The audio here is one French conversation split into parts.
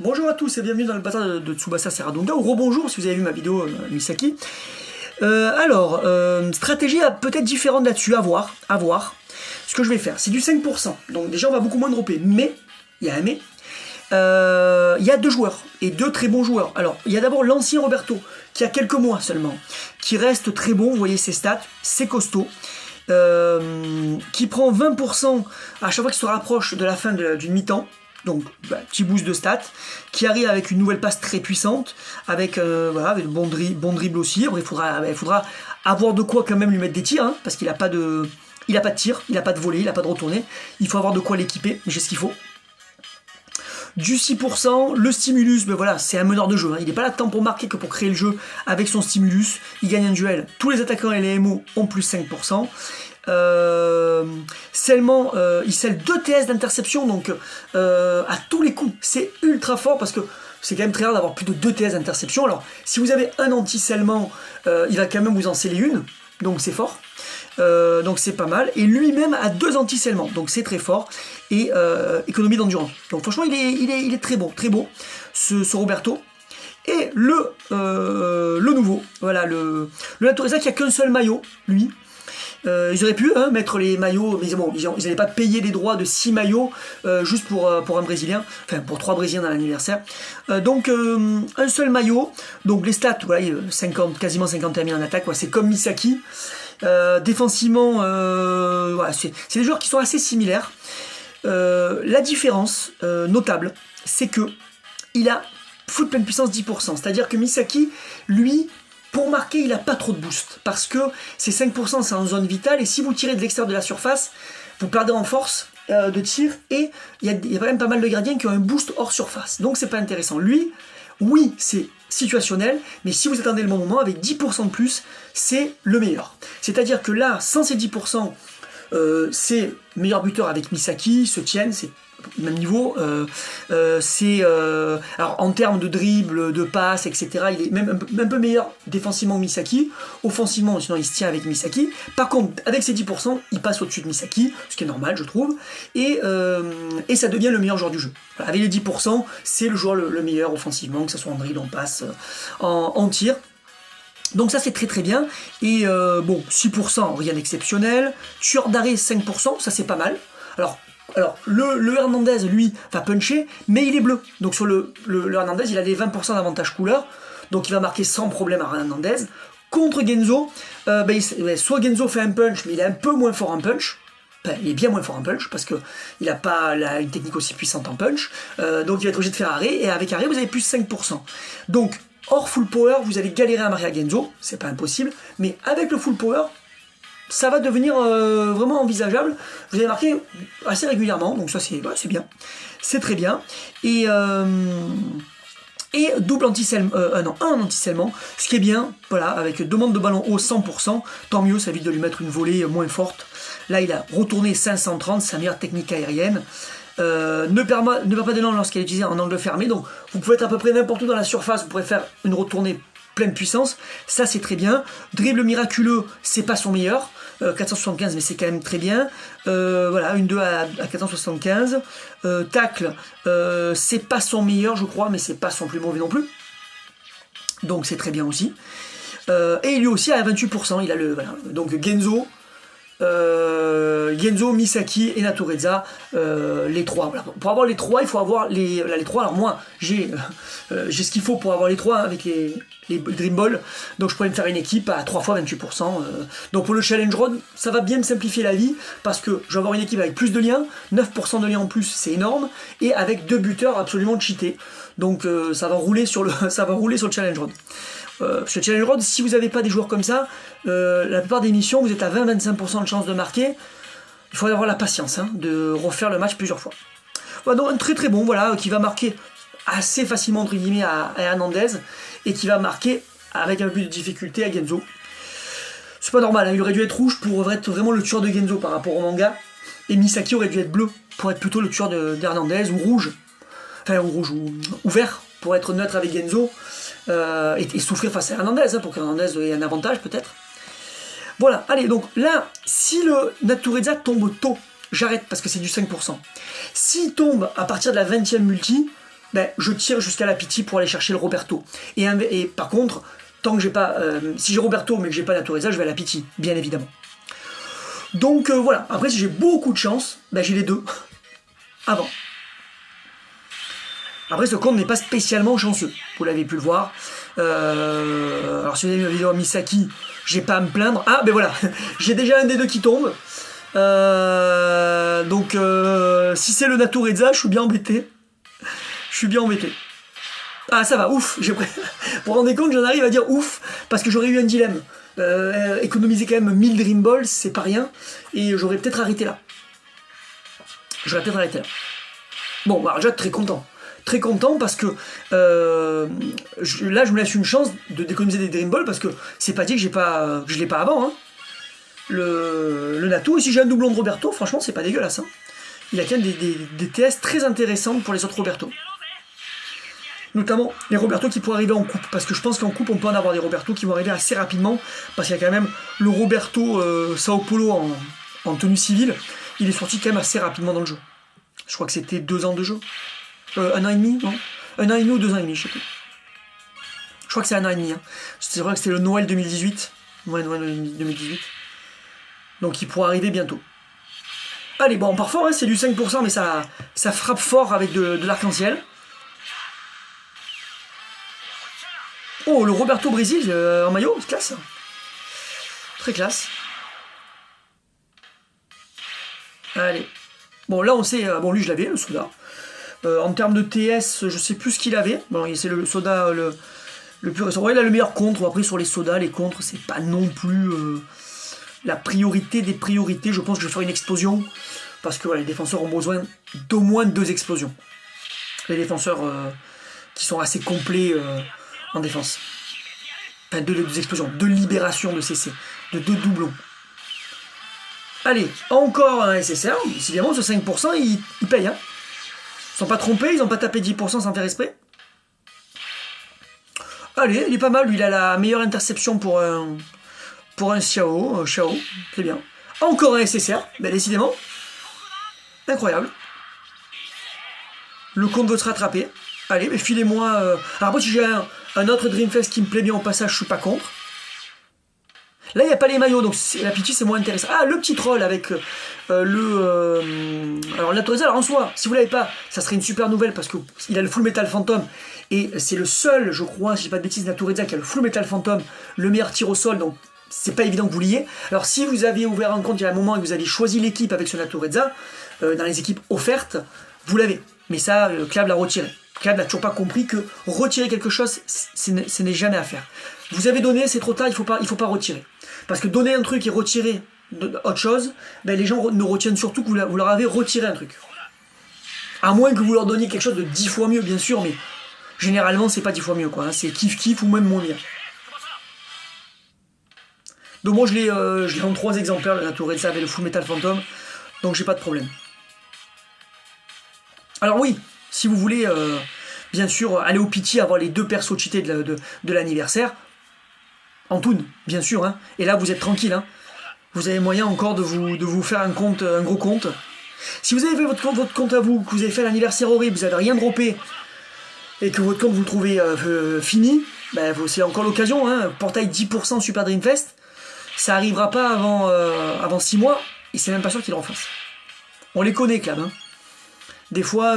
Bonjour à tous et bienvenue dans le bazar de Tsubasa Serradonga, ou rebonjour si vous avez vu ma vidéo Misaki. Stratégie peut-être différente là-dessus, à voir. Ce que je vais faire, c'est du 5%, donc déjà on va beaucoup moins dropper, mais, il y a un mais, il y a deux joueurs, et deux très bons joueurs. Alors, il y a d'abord l'ancien Roberto, qui a quelques mois seulement, qui reste très bon, vous voyez ses stats, c'est costaud, qui prend 20% à chaque fois qu'il se rapproche de la fin d'une mi-temps. Donc, petit boost de stats, qui arrive avec une nouvelle passe très puissante, avec avec bon dribble aussi. Après, il faudra avoir de quoi quand même lui mettre des tirs, hein, parce qu'il n'a pas de tir, il n'a pas de volée, il n'a pas de retournée. Il faut avoir de quoi l'équiper, j'ai ce qu'il faut. Du 6%, le stimulus, c'est un meneur de jeu, hein. Il n'est pas là tant pour marquer que pour créer le jeu avec son stimulus. Il gagne un duel. Tous les attaquants et les MO ont plus 5%. Seulement, il scelle 2 TS d'interception, donc à tous les coups, c'est ultra fort parce que c'est quand même très rare d'avoir plus de 2 TS d'interception. Alors, si vous avez un anti-scellement, il va quand même vous en sceller une, donc c'est fort. Donc c'est pas mal. Et lui-même a 2 anti-scellements, donc c'est très fort. Et économie d'endurance. Donc franchement, il est très bon, ce Roberto. Et le nouveau, voilà, le Natureza qui a qu'un seul maillot, lui. Ils auraient pu mettre les maillots, mais bon, ils n'allaient pas payer les droits de 6 maillots juste pour un Brésilien, enfin pour 3 Brésiliens dans l'anniversaire. Donc un seul maillot, donc les stats, voilà, quasiment 51 000 en attaque, c'est comme Misaki. Défensivement, voilà, c'est des joueurs qui sont assez similaires. La différence notable, c'est que il a foot pleine puissance 10%, c'est-à-dire que Misaki, lui, pour marquer, il n'a pas trop de boost, parce que ces 5% c'est en zone vitale, et si vous tirez de l'extérieur de la surface, vous perdez en force de tir, et il y a quand même pas mal de gardiens qui ont un boost hors surface, donc c'est pas intéressant. Lui, oui, c'est situationnel, mais si vous attendez le bon moment, avec 10% de plus, c'est le meilleur. C'est-à-dire que là, sans ces 10%, c'est meilleur buteur avec Misaki, se tiennent, c'est même niveau. Alors en termes de dribble, de passe, etc., il est même un peu meilleur défensivement que Misaki. Offensivement, sinon il se tient avec Misaki. Par contre, avec ses 10%, il passe au-dessus de Misaki, ce qui est normal, je trouve. Et ça devient le meilleur joueur du jeu. Voilà, avec les 10%, c'est le joueur le meilleur offensivement, que ce soit en dribble, en passe, en tir. Donc ça c'est très bien, et 6%, rien d'exceptionnel, tueur d'arrêt 5%, ça c'est pas mal. Alors le Hernandez, lui, va puncher, mais il est bleu, donc sur le Hernandez, il a des 20% d'avantage couleur, donc il va marquer sans problème à Hernandez. Contre Genzo, soit Genzo fait un punch, mais il est un peu moins fort en punch, il est bien moins fort en punch, parce qu'il n'a pas une technique aussi puissante en punch, donc il va être obligé de faire arrêt, et avec arrêt vous avez plus 5%. Donc, hors full power, vous allez galérer à marquer à Genzo, c'est pas impossible, mais avec le full power, ça va devenir vraiment envisageable. Vous allez marquer assez régulièrement, donc ça c'est bien, c'est très bien. Et double anti-scellement, un anti-scellement, ce qui est bien, voilà, avec demande de ballon haut 100%, tant mieux, ça évite de lui mettre une volée moins forte. Là il a retourné 530, sa meilleure technique aérienne. Ne perd pas d'élan lorsqu'elle est utilisée en angle fermé, donc vous pouvez être à peu près n'importe où dans la surface, vous pourrez faire une retournée pleine puissance, ça c'est très bien. Dribble miraculeux, c'est pas son meilleur, 475 mais c'est quand même très bien. Voilà, une 2 à 475. Tacle, c'est pas son meilleur je crois, mais c'est pas son plus mauvais non plus, donc c'est très bien aussi. Et lui aussi à 28%, il a donc Genzo, Misaki et Natureza, les 3. Voilà. Pour avoir les 3, il faut avoir les 3. Alors moi, j'ai ce qu'il faut pour avoir les 3 avec les Dream Ball. Donc je pourrais me faire une équipe à 3 fois 28%. Donc pour le Challenge Road, ça va bien me simplifier la vie, parce que je vais avoir une équipe avec plus de liens, 9% de liens en plus, c'est énorme, et avec 2 buteurs absolument cheatés. Donc ça va rouler sur le Challenge Road. Parce que Challenge Road, si vous n'avez pas des joueurs comme ça, la plupart des missions, vous êtes à 20-25% de chance de marquer. Il faut avoir la patience de refaire le match plusieurs fois. Voilà, donc un très bon, voilà, qui va marquer assez facilement entre guillemets à Hernandez, et qui va marquer avec un peu plus de difficulté à Genzo. C'est pas normal, il aurait dû être rouge pour être vraiment le tueur de Genzo par rapport au manga, et Misaki aurait dû être bleu pour être plutôt le tueur d'Hernandez, ou rouge, ou vert pour être neutre avec Genzo. Et souffrir face à Hernandez, pour qu'Hernandez ait un avantage peut-être. Voilà, allez, donc là, si le Natureza tombe tôt, j'arrête parce que c'est du 5%. S'il tombe à partir de la 20e multi, ben, je tire jusqu'à la Pitti pour aller chercher le Roberto. Et par contre, tant que j'ai pas... si j'ai Roberto mais que j'ai pas Natureza, je vais à la Pitti, bien évidemment. Donc voilà, après si j'ai beaucoup de chance, ben, j'ai les deux avant. Après ce compte n'est pas spécialement chanceux, vous l'avez pu le voir. Alors si vous avez vu la vidéo à Misaki, j'ai pas à me plaindre. Ah ben voilà, j'ai déjà un des deux qui tombe. Donc si c'est le Natureza, je suis bien embêté. Je suis bien embêté. Ah ça va, ouf. Vous vous rendez compte, j'en arrive à dire ouf, parce que j'aurais eu un dilemme. Économiser quand même 1000 Dream Balls, c'est pas rien. Et j'aurais peut-être arrêté là. Bon, bah, déjà très content. Très content parce que là je me laisse une chance d'économiser des Dream Balls parce que c'est pas dit que je l'ai pas avant. Hein. Le Natu, et si j'ai un doublon de Roberto, franchement c'est pas dégueulasse. Hein. Il y a quand même des TS très intéressantes pour les autres Roberto. Notamment les Roberto qui pourraient arriver en coupe, parce que je pense qu'en coupe on peut en avoir des Roberto qui vont arriver assez rapidement, parce qu'il y a quand même le Roberto Sao Paulo en tenue civile, il est sorti quand même assez rapidement dans le jeu. Je crois que c'était 2 ans de jeu. 1 an et demi, non 1 an et demi ou 2 ans et demi, je sais plus. Je crois que c'est 1 an et demi. Hein. C'est vrai que c'était le Noël 2018. Ouais, Noël 2018. Donc il pourra arriver bientôt. Allez, bon, parfois hein, c'est du 5%, mais ça frappe fort avec de l'arc-en-ciel. Oh, le Roberto Brésil en maillot, c'est classe. Très classe. Allez. Bon, là on sait... bon, lui je l'avais, le soda. En termes de TS, je sais plus ce qu'il avait. Bon, c'est le soda le plus récent. Ouais, il a le meilleur contre. Après, sur les sodas, les contres, c'est pas non plus la priorité des priorités. Je pense que je vais faire une explosion. Parce que voilà, les défenseurs ont besoin d'au moins 2 explosions. Les défenseurs qui sont assez complets en défense. Enfin, 2 explosions, 2 libérations de CC, de 2 doublons. Allez, encore un SSR. Évidemment, ce 5%, il paye. Hein. Ils sont pas trompés, ils n'ont pas tapé 10% sans faire esprit. Allez, il est pas mal. Lui, il a la meilleure interception pour un Xiao. C'est bien. Encore un SSR, ben, décidément. Incroyable. Le compte veut se rattraper. Allez, mais filez-moi... Alors après, si j'ai un autre Dreamfest qui me plaît bien au passage, je suis pas contre. Là, il n'y a pas les maillots, donc la Pitti, c'est moins intéressant. Ah, le petit troll avec alors, la Natureza, alors en soi, si vous l'avez pas, ça serait une super nouvelle parce qu'il a le Full Metal Phantom. Et c'est le seul, je crois, si je dis pas de bêtises, Natureza qui a le Full Metal Phantom, le meilleur tir au sol, donc c'est pas évident que vous l'ayez. Alors, si vous aviez ouvert un compte il y a un moment et que vous aviez choisi l'équipe avec ce Natureza, dans les équipes offertes, vous l'avez. Mais ça, Clab l'a retiré. Clab n'a toujours pas compris que retirer quelque chose, ce n'est jamais à faire. Vous avez donné, c'est trop tard, il faut pas retirer. Parce que donner un truc et retirer autre chose, ben les gens ne retiennent surtout que vous leur avez retiré un truc. À moins que vous leur donniez quelque chose de 10 fois mieux, bien sûr, mais généralement, c'est pas 10 fois mieux, quoi. Hein, c'est kiff-kiff ou même moins bien. Donc moi, je l'ai en 3 exemplaires, la Natureza avec le Full Metal Phantom, donc j'ai pas de problème. Alors oui, si vous voulez, bien sûr, aller au Pitti, avoir les 2 persos cheatés de l'anniversaire, en toon, bien sûr, hein, et là vous êtes tranquille, hein. Vous avez moyen encore de vous faire un gros compte. Si vous avez fait votre compte à vous, que vous avez fait l'anniversaire horrible, vous n'avez rien droppé, et que votre compte vous le trouvez fini, ben, c'est encore l'occasion, hein, portail 10% Super Dreamfest, ça arrivera pas avant 6 mois, et c'est même pas sûr qu'ils le refassent. On les connaît, Clab, hein. Des fois,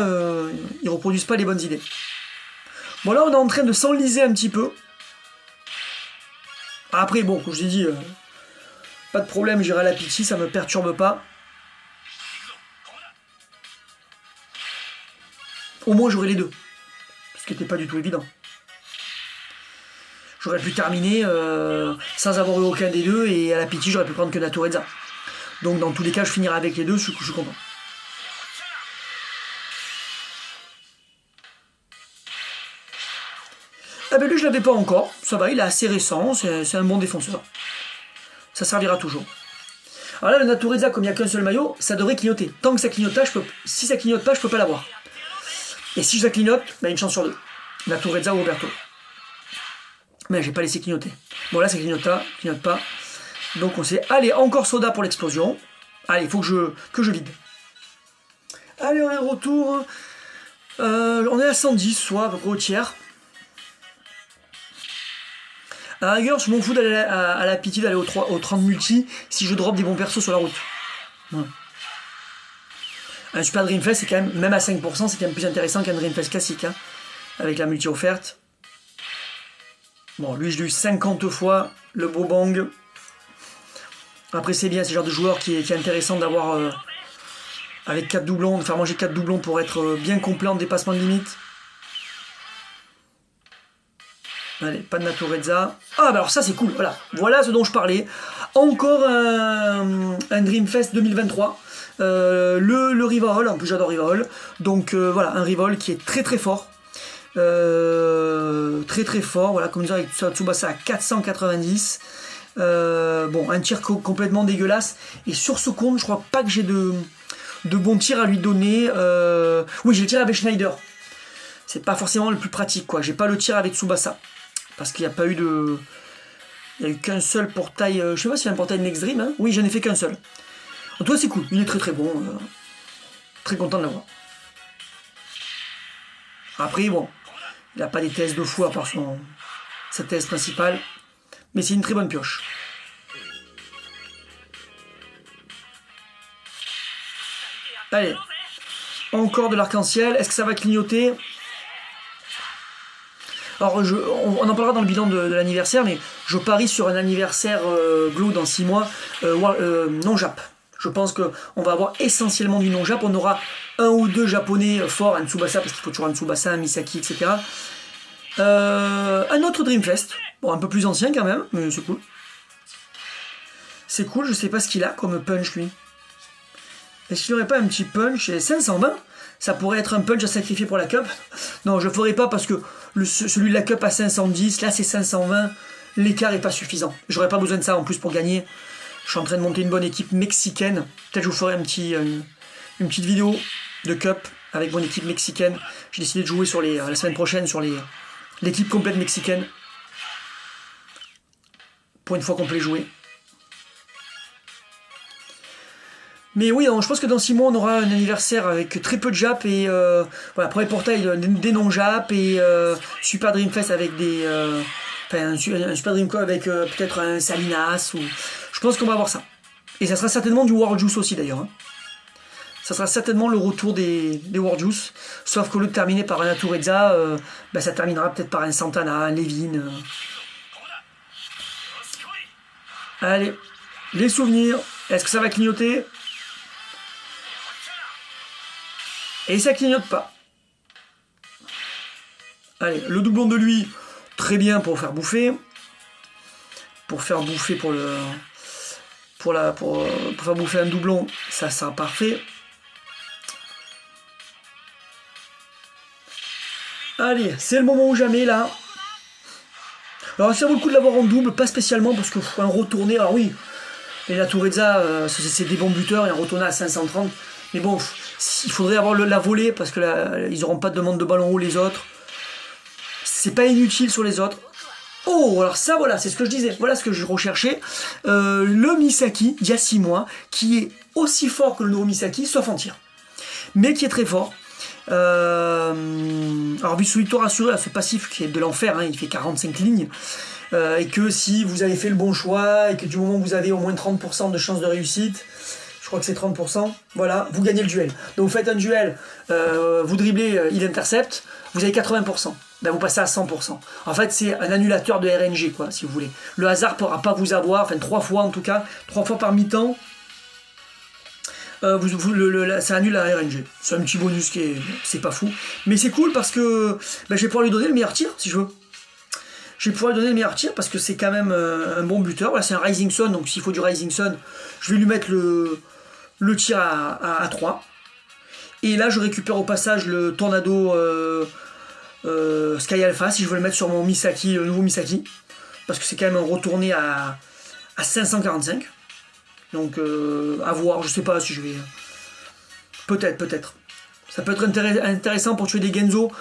ils reproduisent pas les bonnes idées. Bon, là, on est en train de s'enliser un petit peu. Après, bon, comme je l'ai dit, pas de problème, j'irai à la Pitti, ça me perturbe pas. Au moins, j'aurai les 2. Ce qui n'était pas du tout évident. J'aurais pu terminer sans avoir eu aucun des 2, et à la Pitti, j'aurais pu prendre que Natureza. Donc, dans tous les cas, je finirai avec les 2, je suis content. Ah ben lui je l'avais pas encore, ça va, il est assez récent, c'est un bon défenseur. Ça servira toujours. Alors là le Natureza, comme il n'y a qu'un seul maillot, ça devrait clignoter. Tant que ça clignote pas, si ça clignote pas, je peux pas l'avoir. Et si ça clignote, ben une chance sur 2. Natureza ou Roberto. Mais j'ai pas laissé clignoter. Bon là ça clignote pas. Donc on sait, allez, encore soda pour l'explosion. Allez, il faut que je vide. Allez, on est de retour. On est à 110, soit à peu près au tiers. À la rigueur, je m'en fous d'aller à la pitié d'aller au 30 multi si je drop des bons persos sur la route. Voilà. Un Super Dreamfest, c'est quand même à 5%, c'est quand même plus intéressant qu'un Dreamfest classique, hein, avec la multi offerte. Bon, lui, je l'ai eu 50 fois, le beau bang. Après, c'est bien, c'est le genre de joueur qui est intéressant d'avoir avec 4 doublons, de faire manger 4 doublons pour être bien complet en dépassement de limite. Allez, pas de Natureza. Ah, bah alors ça, c'est cool, voilà ce dont je parlais. Encore un Dreamfest 2023. Le Rival, en plus j'adore Rival. Donc voilà, un Rival qui est très très fort. Très très fort, voilà, comme ça avec Tsubasa à 490. Bon, un tir complètement dégueulasse. Et sur ce compte, je crois pas que j'ai de bons tirs à lui donner. Oui, j'ai le tir avec Schneider. C'est pas forcément le plus pratique, quoi. J'ai pas le tir avec Tsubasa. Parce qu'il n'y a pas eu de... Il n'y a eu qu'un seul portail... je sais pas s'il y a un portail Next Dream, hein. Oui, j'en ai fait qu'un seul. En tout cas, c'est cool. Il est très très bon. Très content de l'avoir. Après, bon, il n'a pas des TS de fou à part sa TS principale. Mais c'est une très bonne pioche. Allez. Encore de l'arc-en-ciel. Est-ce que ça va clignoter? Alors, on en parlera dans le bilan de l'anniversaire, mais je parie sur un anniversaire Glow dans 6 mois, non-Jap. Je pense qu'on va avoir essentiellement du non-Jap. On aura un ou deux japonais forts, un Tsubasa, parce qu'il faut toujours un Tsubasa, un Misaki, etc. Un autre Dreamfest. Bon, un peu plus ancien quand même, mais c'est cool. C'est cool, je sais pas ce qu'il a comme punch, lui. Est-ce qu'il n'y aurait pas un petit punch? 520? Ça pourrait être un punch à sacrifier pour la cup. Non, je ne ferai pas parce que celui de la cup à 510, là c'est 520. L'écart n'est pas suffisant. J'aurais pas besoin de ça en plus pour gagner. Je suis en train de monter une bonne équipe mexicaine. Peut-être je vous ferai une petite vidéo de cup avec mon équipe mexicaine. J'ai décidé de jouer sur la semaine prochaine sur l'équipe complète mexicaine. Pour une fois qu'on peut les jouer. Mais oui, je pense que dans 6 mois, on aura un anniversaire avec très peu de Jap et voilà, premier portail des non-Jap et Super Dreamfest avec des... un Super Dream avec peut-être un Salinas ou... Je pense qu'on va avoir ça. Et ça sera certainement du World Juice aussi d'ailleurs. Hein. Ça sera certainement le retour des World Juice. Sauf qu'au lieu de terminer par un Natureza, ça terminera peut-être par un Santana, un Levin. Allez, les souvenirs. Est-ce que ça va clignoter ? Et ça clignote pas. Allez, le doublon de lui, très bien pour faire bouffer. Pour faire bouffer pour faire bouffer un doublon, ça sera parfait. Allez, c'est le moment ou jamais là. Alors ça vaut le coup de l'avoir en double, pas spécialement parce que un retourné, alors oui, et la Natureza, c'est des bons buteurs, et un retourné à 530. Mais bon, il faudrait avoir la volée parce que là, ils n'auront pas de demande de ballon haut les autres. C'est pas inutile sur les autres. Oh, alors ça, voilà, c'est ce que je disais. Voilà ce que je recherchais. Le Misaki, d'il y a 6 mois, qui est aussi fort que le nouveau Misaki, sauf en tir. Mais qui est très fort. Alors, Vitsuito rassuré à ce passif qui est de l'enfer, hein, il fait 45 lignes. Et que si vous avez fait le bon choix, et que du moment où vous avez au moins 30% de chance de réussite, je crois que c'est 30%, voilà, vous gagnez le duel. Donc vous faites un duel, vous dribblez, il intercepte, vous avez 80%. Ben vous passez à 100%. En fait, c'est un annulateur de RNG, quoi, si vous voulez. Le hasard ne pourra pas vous avoir, enfin 3 fois en tout cas, 3 fois par mi-temps, ça annule la RNG. C'est un petit bonus c'est pas fou. Mais c'est cool parce que je vais pouvoir lui donner le meilleur tir, si je veux. Je vais pouvoir lui donner le meilleur tir parce que c'est quand même un bon buteur. Voilà, c'est un Rising Sun, donc s'il faut du Rising Sun, je vais lui mettre le tir à 3. Et là, je récupère au passage le Tornado Sky Alpha, si je veux le mettre sur mon Misaki, le nouveau Misaki. Parce que c'est quand même un retourné à 545. Donc, à voir, je sais pas si je vais... Peut-être. Ça peut être intéressant pour tuer des Genzo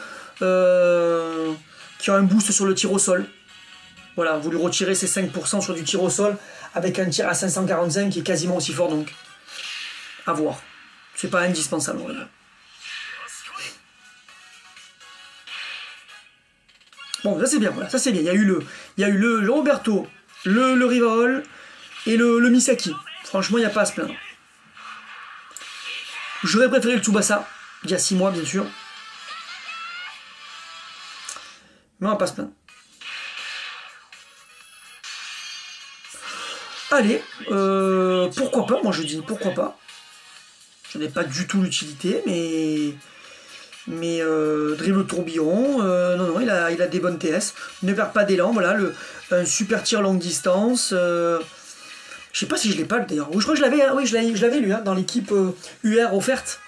qui ont un boost sur le tir au sol. Voilà, vous lui retirez ses 5% sur du tir au sol avec un tir à 545 qui est quasiment aussi fort, donc à voir. C'est pas indispensable, on va dire. Bon, ça c'est bien, voilà, ça c'est bien. Il y a eu le Roberto, le Rivarol et le Misaki. Franchement, il n'y a pas à se plaindre. J'aurais préféré le Tsubasa, il y a 6 mois, bien sûr. Mais on va pas se plaindre. Allez, pourquoi pas, moi je dis pourquoi pas. Je n'ai pas du tout l'utilité, mais dribble tourbillon, non, il a des bonnes TS. Ne perd pas d'élan, voilà, un super tir longue distance. Je sais pas si je l'ai pas d'ailleurs. Je crois que je l'avais, hein, oui, je l'avais lui, hein, dans l'équipe UR offerte.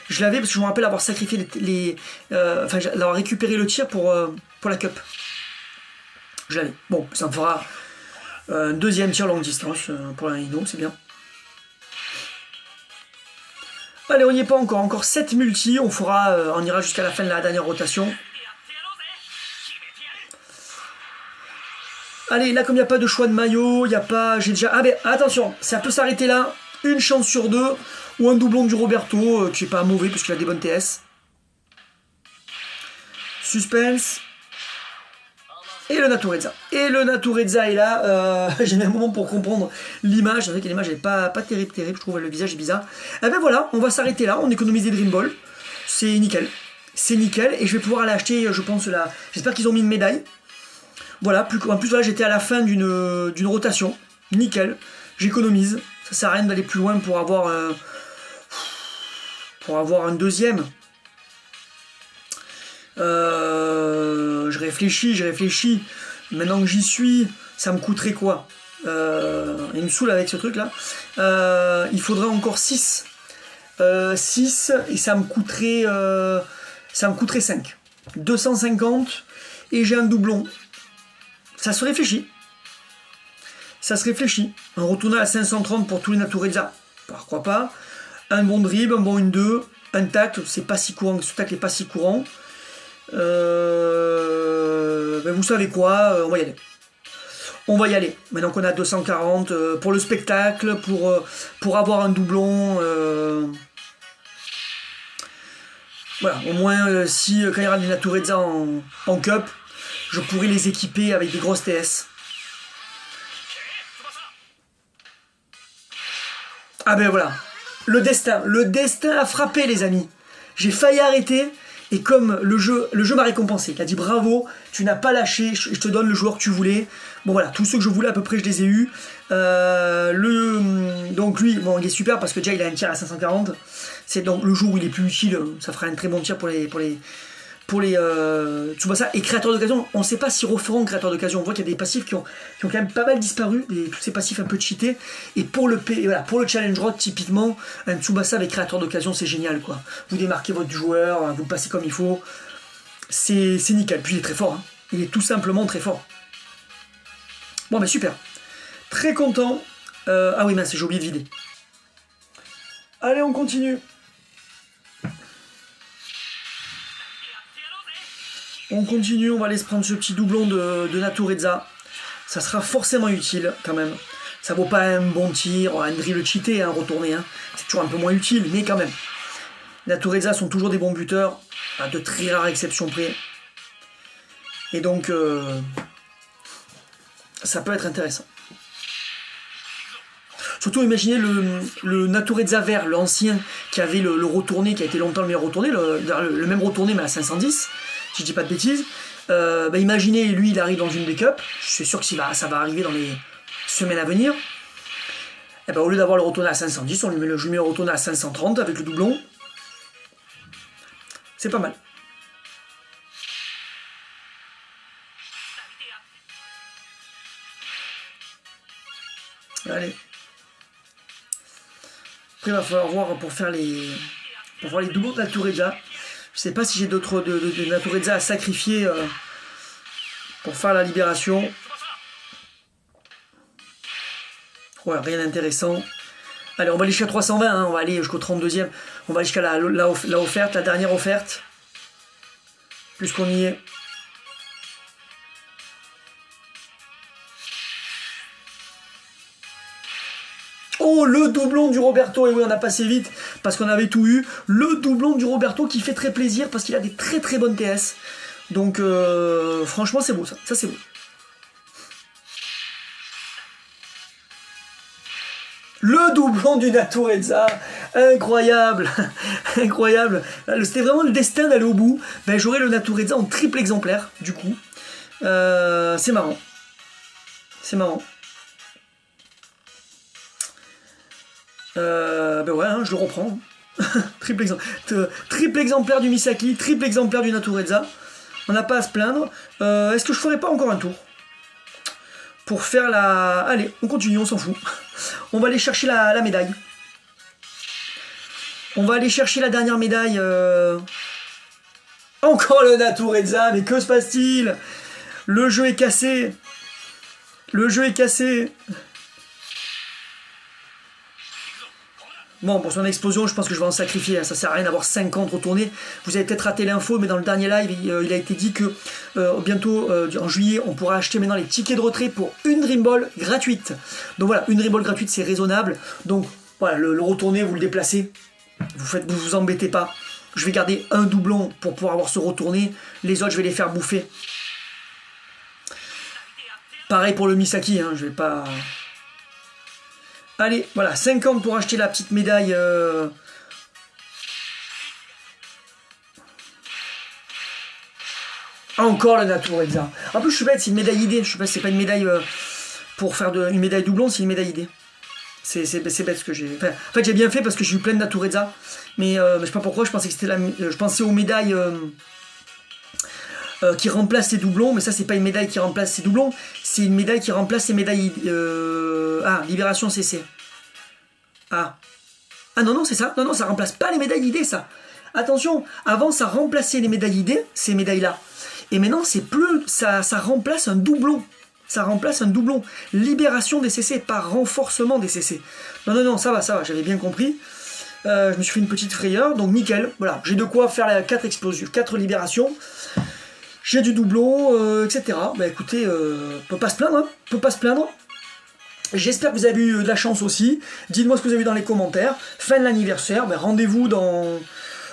Je l'avais parce que je me rappelle avoir sacrifié enfin, d'avoir récupéré le tir pour la cup. Je l'avais. Bon, ça me fera un deuxième tir longue distance pour la Rhino, c'est bien. Allez, on n'y est pas encore. Encore 7 multi. On ira jusqu'à la fin de la dernière rotation. Allez, là, comme il n'y a pas de choix de maillot, il n'y a pas... J'ai déjà... Ah ben, attention, ça peut s'arrêter là. Une chance sur 2. Ou un doublon du Roberto, qui n'est pas mauvais, puisqu'il a des bonnes TS. Suspense. Et le Naturezza. Et le Naturezza est là. J'ai mis un moment pour comprendre l'image. C'est vrai que l'image n'est pas terrible. Je trouve le visage est bizarre. Et ben voilà, on va s'arrêter là. On économise des Dream Ball. C'est nickel. C'est nickel. Et je vais pouvoir aller acheter, je pense, là. J'espère qu'ils ont mis une médaille. Voilà. En plus, voilà, j'étais à la fin d'une rotation. Nickel. J'économise. Ça sert à rien d'aller plus loin pour avoir un deuxième. Je réfléchis. Maintenant que j'y suis, ça me coûterait quoi? Il me saoule avec ce truc là. Il faudrait encore 6. 6 et ça me coûterait 5. 250 et j'ai un doublon. Ça se réfléchit. Un retourné à 530 pour tous les Naturezza. Pourquoi pas? Un bon dribble, un bon 1-2, un tacle, c'est pas si courant, ce tacle n'est pas si courant. Ben vous savez quoi, on va y aller. Maintenant qu'on a 240 pour le spectacle, pour avoir un doublon. Voilà, au moins si quand il y aura des Naturezza en cup, je pourrai les équiper avec des grosses TS. Ah ben voilà, le destin a frappé les amis. J'ai failli arrêter. Et comme le jeu m'a récompensé, il a dit bravo, tu n'as pas lâché, je te donne le joueur que tu voulais. Bon voilà, tous ceux que je voulais à peu près, je les ai eus. Donc lui, bon, il est super parce que déjà il a un tir à 540. C'est donc le jour où il est plus utile, ça fera un très bon tir pour les Tsubasa et créateur d'occasion. On ne sait pas si referont créateur d'occasion. On voit qu'il y a des passifs qui ont quand même pas mal disparu, tous ces passifs un peu cheatés. Et pour le challenge road, typiquement, un Tsubasa avec créateur d'occasion, c'est génial quoi. Vous démarquez votre joueur, vous le passez comme il faut. C'est nickel. Puis il est très fort. Hein. Il est tout simplement très fort. Bon ben super. Très content. Ah oui mince, j'ai oublié de vider. Allez, on continue. On continue, on va aller se prendre ce petit doublon de Naturezza. Ça sera forcément utile quand même. Ça vaut pas un bon tir, un dribble cheaté, un retourné. Hein. C'est toujours un peu moins utile, mais quand même. Naturezza sont toujours des bons buteurs, à de très rares exceptions près. Et donc, ça peut être intéressant. Surtout imaginez le Naturezza vert, l'ancien, qui avait le retourné, qui a été longtemps le meilleur retourné, le même retourné mais à 510. Si je dis pas de bêtises, imaginez lui il arrive dans une des cups, je suis sûr que ça va arriver dans les semaines à venir. Et au lieu d'avoir le retourné à 510, je lui mets le retourné à 530 avec le doublon. C'est pas mal. Allez. Après il va falloir voir pour voir les doublons de Naturezza. Je sais pas si j'ai d'autres de Naturezza à sacrifier pour faire la libération. Ouais, rien d'intéressant. Allez, on va aller jusqu'à 320, hein, on va aller jusqu'au 32e. On va aller jusqu'à la offerte, la dernière offerte. Puisqu'on y est. Oh, le doublon du Roberto, et oui, on a passé vite parce qu'on avait tout eu. Le doublon du Roberto qui fait très plaisir parce qu'il a des très très bonnes TS. Donc franchement c'est beau ça c'est beau. Le doublon du Naturezza, incroyable, incroyable. C'était vraiment le destin d'aller au bout. Ben, j'aurai le Naturezza en triple exemplaire, du coup. C'est marrant. C'est marrant. Ben ouais, hein, je le reprends. triple exemplaire du Misaki, triple exemplaire du Naturezza. On n'a pas à se plaindre. Est-ce que je ferai pas encore un tour pour faire la... Allez, on continue, on s'en fout. On va aller chercher la médaille. On va aller chercher la dernière médaille. Encore le Naturezza, mais que se passe-t-il? Le jeu est cassé. Le jeu est cassé. Bon, pour son explosion, je pense que je vais en sacrifier. Ça sert à rien d'avoir 50 retournés. Vous avez peut-être raté l'info, mais dans le dernier live, il a été dit que bientôt, en juillet, on pourra acheter maintenant les tickets de retrait pour une Dream Ball gratuite. Donc voilà, une Dream Ball gratuite, c'est raisonnable. Donc voilà, le retourné, vous le déplacez. Vous embêtez pas. Je vais garder un doublon pour pouvoir avoir ce retourné. Les autres, je vais les faire bouffer. Pareil pour le Misaki, hein, je vais pas... Allez, voilà, 50 pour acheter la petite médaille. Encore le Naturezza. En plus, je suis bête, c'est une médaille idée. Je sais pas si c'est pas une médaille pour faire une médaille doublon, c'est une médaille idée. C'est bête ce que j'ai... Enfin, en fait, j'ai bien fait parce que j'ai eu plein de Naturezza. Mais je sais pas pourquoi, je pensais que c'était je pensais aux médailles... qui remplace les doublons, mais ça c'est pas une médaille qui remplace ces doublons, c'est une médaille qui remplace les médailles... Libération CC. Ah non, c'est ça. Non, ça remplace pas les médailles ID, ça. Attention, avant ça remplaçait les médailles ID, ces médailles-là. Et maintenant, c'est plus... Ça remplace un doublon. Ça remplace un doublon. Libération des CC, pas renforcement des CC. Non, ça va, j'avais bien compris. Je me suis fait une petite frayeur, donc nickel. Voilà, j'ai de quoi faire la 4 explosions, 4 libérations. J'ai du doublon, etc. Bah écoutez, peut pas se plaindre, hein. Peut pas se plaindre. J'espère que vous avez eu de la chance aussi. Dites-moi ce que vous avez vu dans les commentaires. Fin de l'anniversaire, ben rendez-vous dans...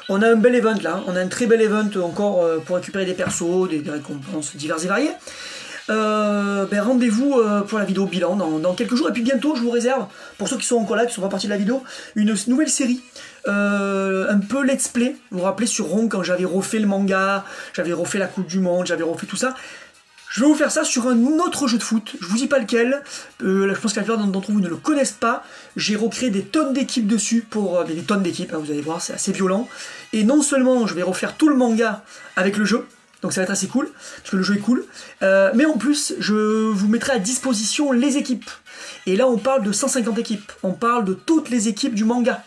On a un bel event là, on a un très bel event encore pour récupérer des persos, des récompenses diverses et variées. Rendez-vous pour la vidéo bilan dans quelques jours. Et puis bientôt, je vous réserve, pour ceux qui sont encore là, qui ne sont pas partis de la vidéo, une nouvelle série. Un peu let's play. Vous vous rappelez sur Ron quand j'avais refait le manga, j'avais refait la Coupe du Monde, j'avais refait tout ça. Je vais vous faire ça sur un autre jeu de foot, je vous dis pas lequel, je pense que la plupart d'entre vous ne le connaissent pas. J'ai recréé des tonnes d'équipes dessus, des tonnes d'équipes, hein, vous allez voir, c'est assez violent. Et non seulement je vais refaire tout le manga avec le jeu, donc ça va être assez cool, parce que le jeu est cool, mais en plus je vous mettrai à disposition les équipes. Et là on parle de 150 équipes, on parle de toutes les équipes du manga.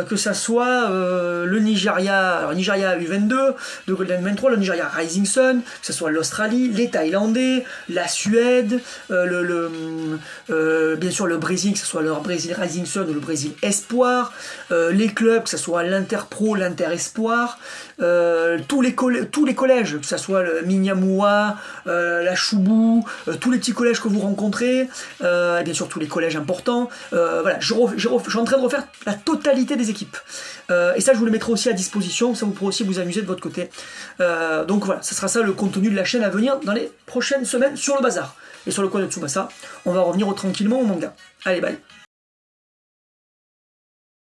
Que ça soit le Nigeria U22, de Golden 23, le Nigeria Rising Sun, que ce soit l'Australie, les Thaïlandais, la Suède, bien sûr le Brésil, que ce soit le Brésil Rising Sun ou le Brésil Espoir, les clubs, que ce soit l'Inter-Pro, l'Inter-Espoir, tous les collèges, que ce soit le Minyamua, la Choubou, tous les petits collèges que vous rencontrez, et bien sûr tous les collèges importants. Voilà, je suis en train de refaire la totalité des équipes. Et ça, je vous le mettrai aussi à disposition, ça vous pourrez aussi vous amuser de votre côté. Donc voilà, ça sera ça le contenu de la chaîne à venir dans les prochaines semaines sur le bazar. Et sur le coin de Tsubasa, on va revenir tranquillement au manga. Allez, bye.